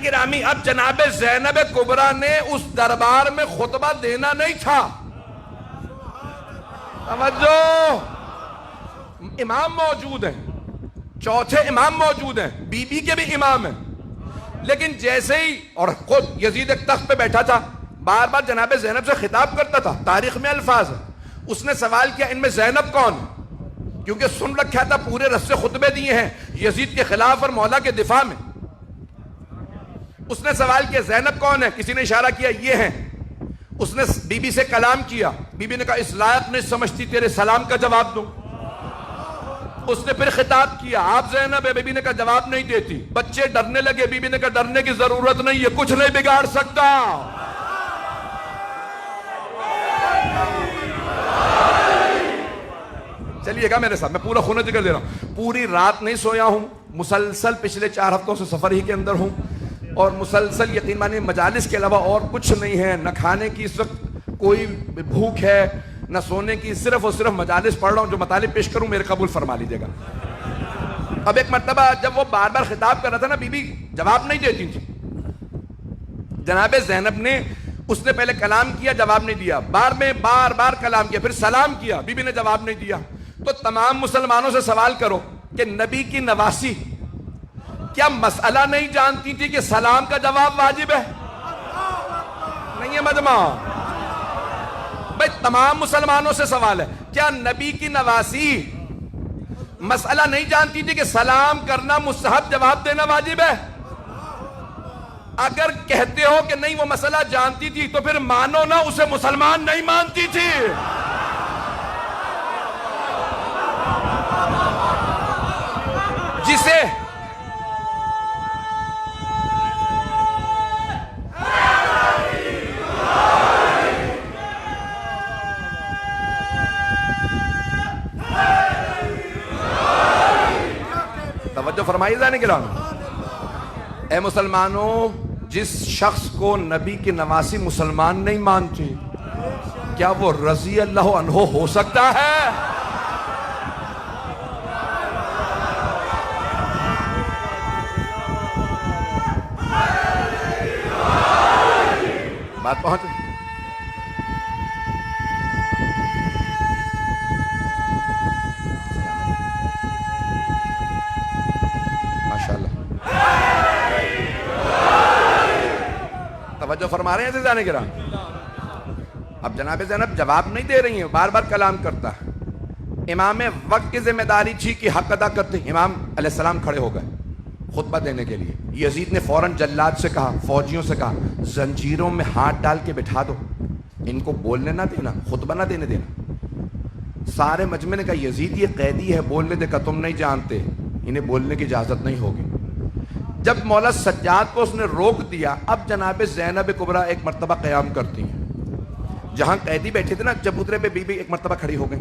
گرامی اب جناب زینب کبریٰ نے اس دربار میں خطبہ دینا نہیں تھا. توجہ، امام موجود ہیں، چوتھے امام موجود ہیں، بی بی کے بھی امام ہیں، لیکن جیسے ہی اور خود یزید ایک تخت پہ بیٹھا تھا، بار بار جناب زینب سے خطاب کرتا تھا. تاریخ میں الفاظ ہے، اس نے سوال کیا ان میں زینب کون؟ کیونکہ سن رکھا تھا پورے رس سے خطبے دیے ہیں یزید کے خلاف اور مولا کے دفاع میں. اس نے سوال کیا زینب کون ہے؟ کسی نے اشارہ کیا یہ ہیں. اس نے بی بی سے کلام کیا، بی بی نے کہا اس لائق نہیں سمجھتی تیرے سلام کا جواب دوں. اس نے پھر خطاب کیا آپ زینب ہے، بی بی نے کہا جواب نہیں دیتی. بچے ڈرنے لگے، بی بی نے کہا ڈرنے کی ضرورت نہیں ہے، کچھ نہیں بگاڑ سکتا. چلیے گا میرے ساتھ، میں پورا خونہ جگر دے رہا ہوں. پوری رات نہیں سویا ہوں، مسلسل پچھلے 4 ہفتوں سے سفر ہی کے اندر ہوں، اور مسلسل یقین مانیے مجالس کے علاوہ اور کچھ نہیں ہے. نہ کھانے کی اس وقت کوئی بھوک ہے، نہ سونے کی، صرف اور صرف مجالس پڑھ رہا ہوں. جو مطالب پیش کروں میرے قبول فرما لیجیے گا. اب ایک مرتبہ جب وہ بار بار خطاب کر رہا تھا نا، بی بی جواب نہیں دیتی تھی. جناب زینب نے اس نے پہلے کلام کیا، جواب نہیں دیا، بار بار کلام کیا، پھر سلام کیا، بی بی نے جواب نہیں دیا. تو تمام مسلمانوں سے سوال کرو کہ نبی کی نواسی کیا مسئلہ نہیں جانتی تھی کہ سلام کا جواب واجب ہے؟ نہیں ہے مجمع بھائی، تمام مسلمانوں سے سوال ہے، کیا نبی کی نواسی مسئلہ نہیں جانتی تھی کہ سلام کرنا مستحب، جواب دینا واجب ہے؟ اگر کہتے ہو کہ نہیں وہ مسئلہ جانتی تھی تو پھر مانو نا اسے مسلمان نہیں مانتی تھی. جسے توجہ فرمائیے ذہن گرامی. اے مسلمانوں، جس شخص کو نبی کی نواسی مسلمان نہیں مانتے، کیا وہ رضی اللہ عنہ ہو سکتا ہے؟ بات پہنچ ماشاءاللہ. توجہ فرما رہے ہیں عزیزان کرام. اب جناب زینب جواب نہیں دے رہی ہیں، بار بار کلام کرتا ہے. امام وقت کی ذمہ داری تھی کہ حق ادا کرتے. امام علیہ السلام کھڑے ہو گئے خطبہ دینے کے لیے. یزید نے فوراً جلاد سے کہا، فوجیوں سے کہا زنجیروں میں ہاتھ ڈال کے بٹھا دو، ان کو بولنے نہ دینا، خطبہ نہ دینے دینا. سارے مجمع نے کہا یزید یہ قیدی ہے، بولنے دے. کہا تم نہیں جانتے، انہیں بولنے کی اجازت نہیں ہوگی. جب مولا سجاد کو اس نے روک دیا، اب جناب زینب کبریٰ ایک مرتبہ قیام کرتی ہیں. جہاں قیدی بیٹھے تھے نا چبوترے پہ، بی بی ایک مرتبہ کھڑی ہو گئی.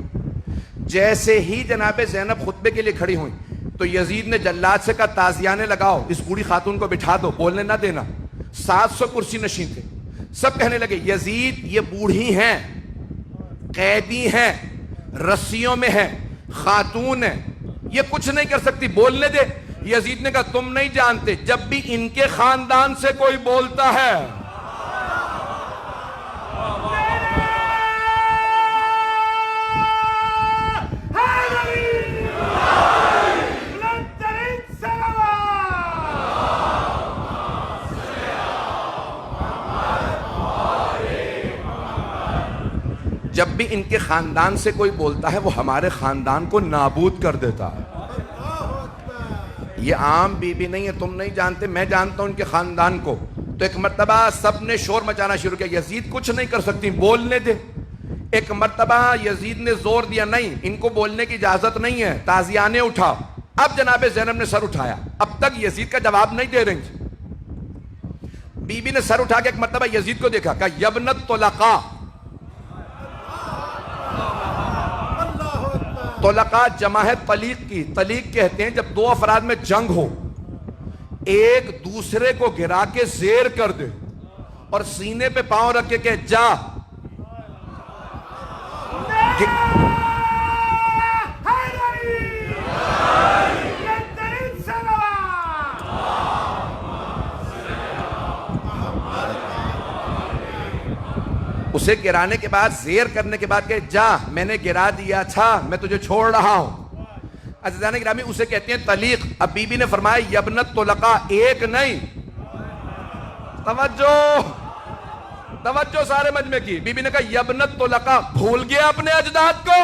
جیسے ہی جناب زینب خطبے کے لیے کھڑی ہوئی تو یزید نے جلاد سے کہا تازیانے لگاؤ، اس بوڑھی خاتون کو بٹھا دو، بولنے نہ دینا. 700 کرسی نشین تھے. سب کہنے لگے یزید یہ بوڑھی ہیں، قیدی ہیں، رسیوں میں ہیں، خاتون ہیں، یہ کچھ نہیں کر سکتی، بولنے دے. یزید نے کہا تم نہیں جانتے، جب بھی ان کے خاندان سے کوئی بولتا ہے جب بھی ان کے خاندان سے کوئی بولتا ہے وہ ہمارے خاندان کو نابود کر دیتا ہے. یہ عام بی بی نہیں ہے، تم نہیں جانتے، میں جانتا ہوں ان کے خاندان کو. تو ایک مرتبہ سب نے شور مچانا شروع کیا، یزید کچھ نہیں کر سکتی، بولنے دے. ایک مرتبہ یزید نے زور دیا نہیں ان کو بولنے کی اجازت نہیں ہے، تازیانے اٹھا. اب جناب زینب نے سر اٹھایا، اب تک یزید کا جواب نہیں دے رہی تھی. بی بی نے سر اٹھا کے ایک مرتبہ یزید کو دیکھا، کہا یبنت طلقاء. طلقاء جمع ہے طلیق کی. طلیق کہتے ہیں جب دو افراد میں جنگ ہو، ایک دوسرے کو گرا کے زیر کر دے اور سینے پہ پاؤں رکھ کے کہ جا. اسے گرانے کے بعد زیر کرنے کے بعد کہ جا میں نے گرا دیا تھا میں تجھے چھوڑ رہا ہوں. عزیزان گرامی اسے کہتے ہیں طلیق. اب بی بی نے فرمایا یبنت طلقاء ایک نہیں, توجہ سارے مجمع کی. بی بی نے کہا یبنت طلقاء, بھول گیا اپنے اجداد کو؟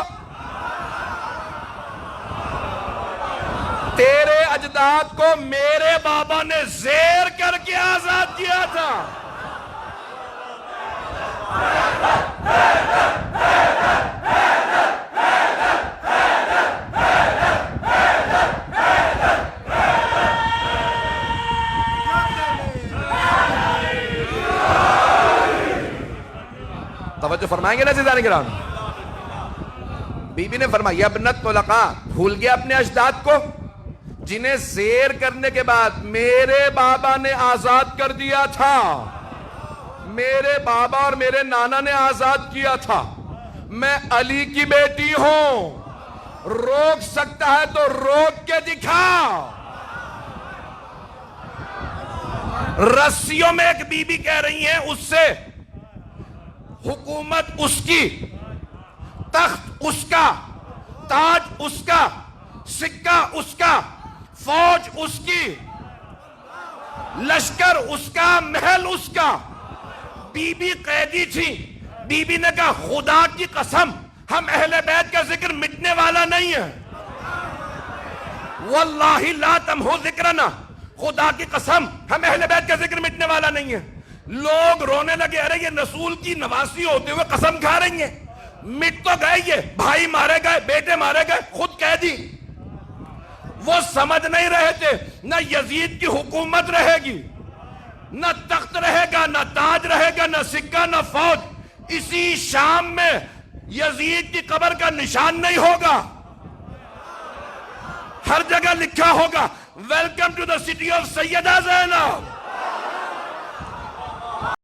تیرے اجداد کو میرے بابا نے زیر کر کے آزاد کیا تھا. توجہ فرمائیں گے نا عزیزان کرام. بی بی نے فرمایا ابنت طلقاء, بھول گیا اپنے اجداد کو جنہیں زیر کرنے کے بعد میرے بابا نے آزاد کر دیا تھا. میرے بابا اور میرے نانا نے آزاد کیا تھا. میں علی کی بیٹی ہوں, روک سکتا ہے تو روک کے دکھا. رسیوں میں ایک بی بی کہہ رہی ہیں اس سے حکومت اس کی, تخت اس کا, تاج اس کا, سکہ اس کا, فوج اس کی, لشکر اس کا, محل اس کا. بی بی قیدی تھی. بی بی نے کہا خدا کی قسم ہم اہل بیت کا ذکر مٹنے والا نہیں ہے. واللہ لا تمحو ذکرنا, خدا کی قسم ہم اہل بیت کا ذکر مٹنے والا نہیں ہے. لوگ رونے لگے, ارے یہ رسول کی نواسی ہوتے ہوئے قسم کھا رہی ہیں. مٹ تو گئے, یہ بھائی مارے گئے, بیٹے مارے گئے, خود قیدی. وہ سمجھ نہیں رہے تھے نہ یزید کی حکومت رہے گی, نہ تخت رہے گا, نہ تاج رہے گا, نہ سکہ, نہ فوج. اسی شام میں یزید کی قبر کا نشان نہیں ہوگا. ہر جگہ لکھا ہوگا welcome to the city of Syeda Zainab.